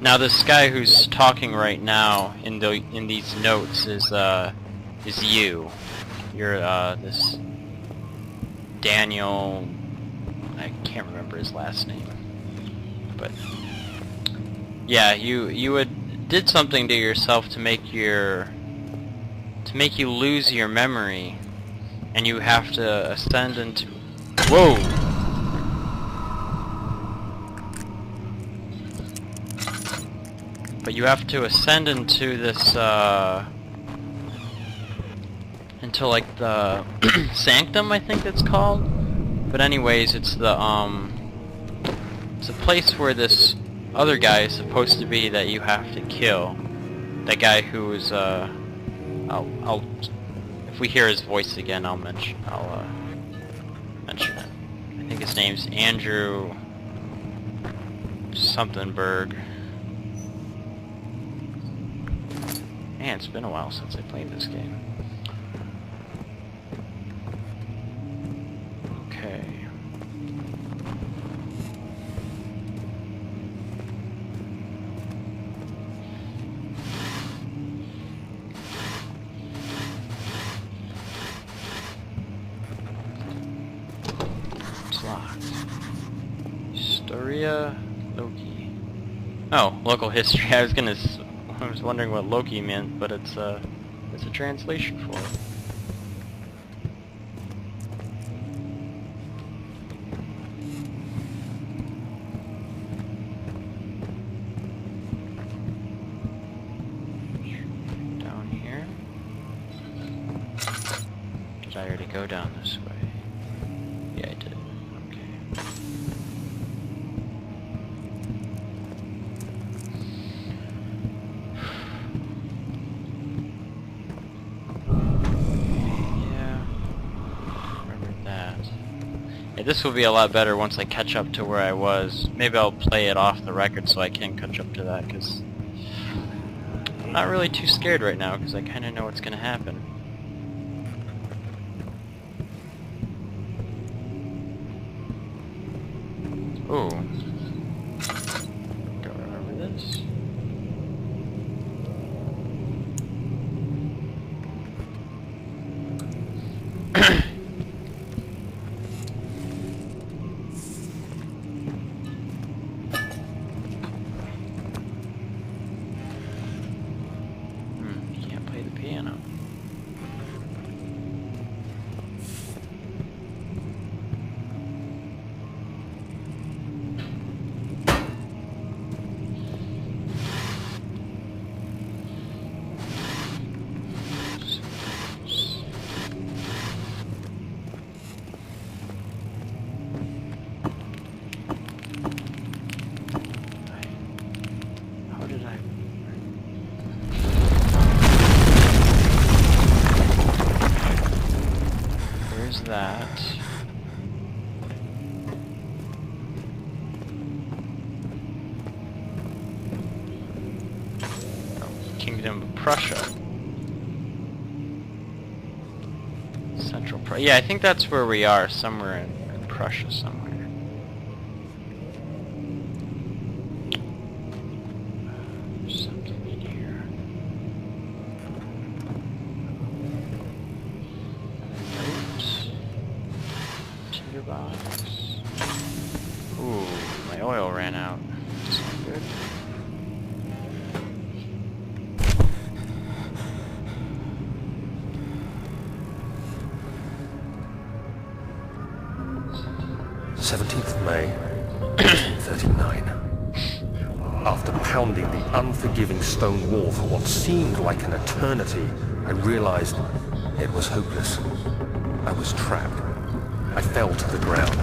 Now this guy who's talking right now in these notes is you. You're this Daniel. I can't remember his last name, but yeah, you did something to yourself to make you lose your memory, and you have to ascend into. Whoa! But you have to ascend into this, into like the sanctum, I think it's called. But anyways, it's the it's a place where this other guy is supposed to be that you have to kill. That guy who is, I'll if we hear his voice again, I'll mention it. I think his name's Andrew something Berg. Man, it's been a while since I played this game. Okay. It's locked. Historia Loki. Oh, local history. I was wondering what Loki meant, but it's a translation for it. Down here. Did I already go down this way? Yeah, I did. Okay. Yeah, this will be a lot better once I catch up to where I was. Maybe I'll play it off the record so I can catch up to that, because I'm not really too scared right now, because I kind of know what's going to happen. Ooh. Go over this. That. Oh, Kingdom of Prussia. Central Prussia. Yeah, I think that's where we are, somewhere in Prussia somewhere. There's something in here. Box. Ooh, my oil ran out. That's not good. May 1939. After pounding the unforgiving stone wall for what seemed like an eternity, I realized it was hopeless. I was trapped. I fell to the ground,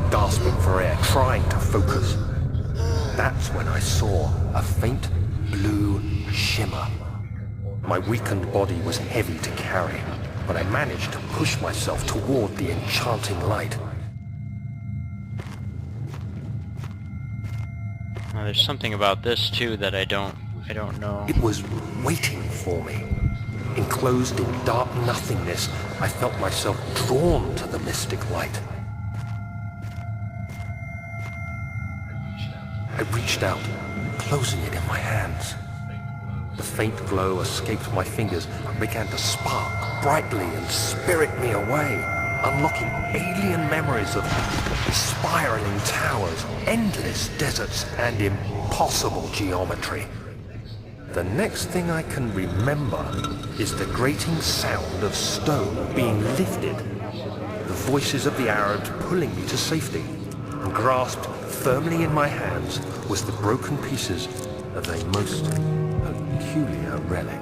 gasping for air, trying to focus. That's when I saw a faint blue shimmer. My weakened body was heavy to carry, but I managed to push myself toward the enchanting light. Now, there's something about this too that I don't know. It was waiting for me. Enclosed in dark nothingness, I felt myself drawn to the mystic light. I reached out, closing it in my hands. The faint glow escaped my fingers and began to spark brightly and spirit me away, unlocking alien memories of spiraling towers, endless deserts, and impossible geometry. The next thing I can remember is the grating sound of stone being lifted, the voices of the Arabs pulling me to safety, and grasped firmly in my hands was the broken pieces of a most peculiar relic.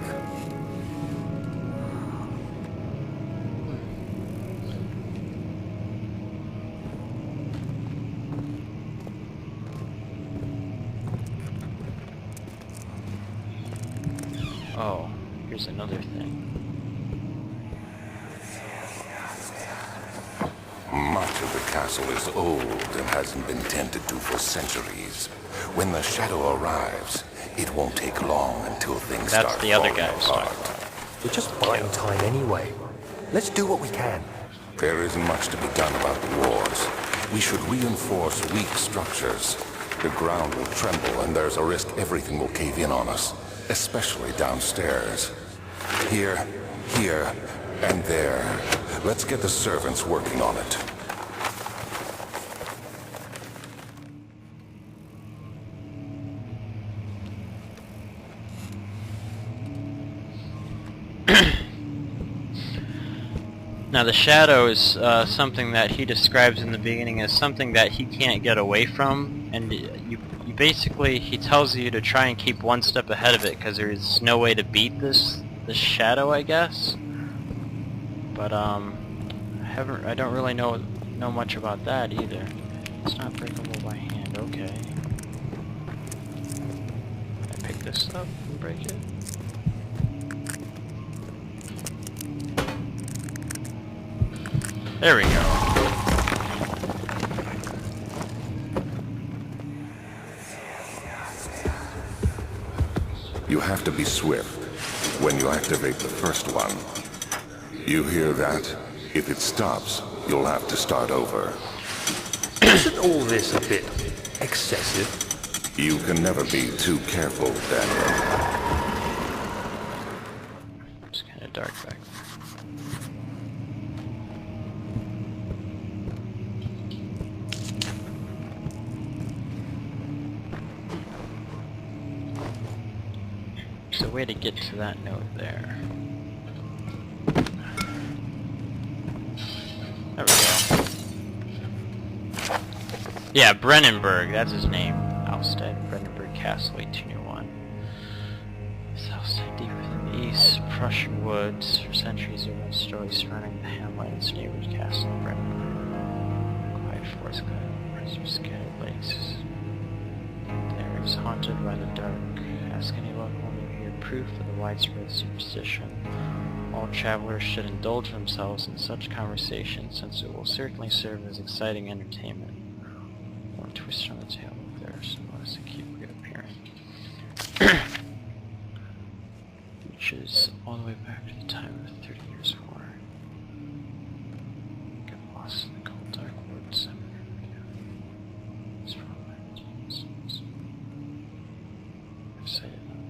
Oh, here's another thing. Much of the castle is old and hasn't been tended to for centuries. When the shadow arrives, it won't take long until things start That's the other falling guy I was talking apart. about. We're just buying time anyway. Let's do what we can. There isn't much to be done about the wars. We should reinforce weak structures. The ground will tremble and there's a risk everything will cave in on us, especially downstairs. Here, and there. Let's get the servants working on it. Now the shadow is something that he describes in the beginning as something that he can't get away from, and you basically, he tells you to try and keep one step ahead of it because there's no way to beat this shadow, I guess. But I don't really know much about that either. It's not breakable by hand. Okay. I pick this up and break it. There we go. You have to be swift when you activate the first one. You hear that? If it stops, you'll have to start over. Isn't all this a bit excessive? You can never be too careful, Daniel. It's kind of dark back there. There's a way to get to that note there. There we go. Yeah, Brennenburg, that's his name. Alstead, Brennenburg Castle, 1801. Alstead, deep within the East Prussian woods. For centuries there have been stories surrounding the hamlet and its neighbor's castle of Brennenburg. Quiet forest clad scattered lakes. The area is haunted by the dark. Ask any local and you hear proof of the widespread superstition. All travelers should indulge themselves in such conversations, since it will certainly serve as exciting entertainment. One twist on the tale of theirs, unless they keep reappearing. Reaches all the way back to the time of the 30 Years' War. Get lost in the cold, dark woods. It's from my teens. I've cited them.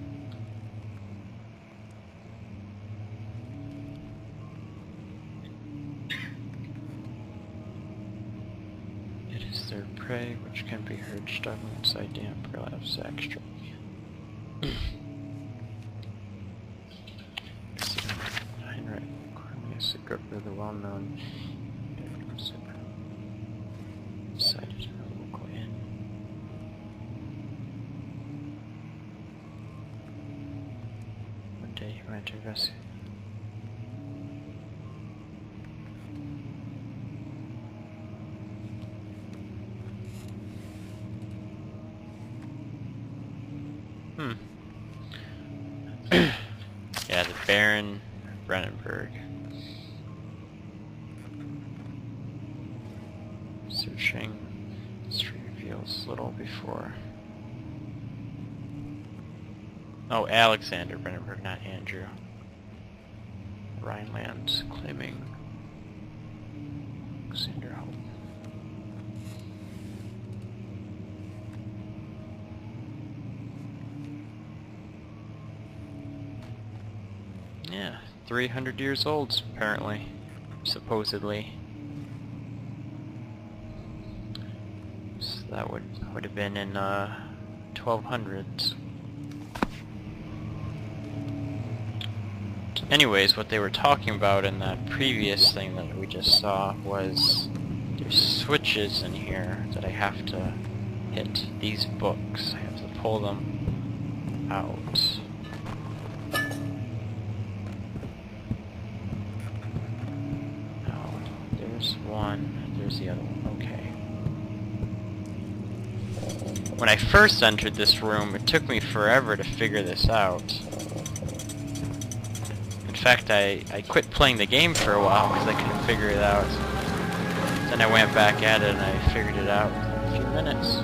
It is their prey, which can be heard struggling inside damp prolapse extra. Heinrich Cornelius, the well-known cited in a local inn. One day he went to rescue. Yeah, the Baron Brennenburg. Searching. History reveals little before. Oh, Alexander Brennenburg, not Andrew. Rhineland's claiming Alexander Hope. Yeah, 300 years old, apparently. Supposedly. So that would have been in 1200s. Anyways, what they were talking about in that previous thing that we just saw was there's switches in here that I have to hit. These books, I have to pull them out. Oh, there's one, there's the other one, okay. When I first entered this room, it took me forever to figure this out. In fact, I quit playing the game for a while because I couldn't figure it out. Then I went back at it and I figured it out in a few minutes.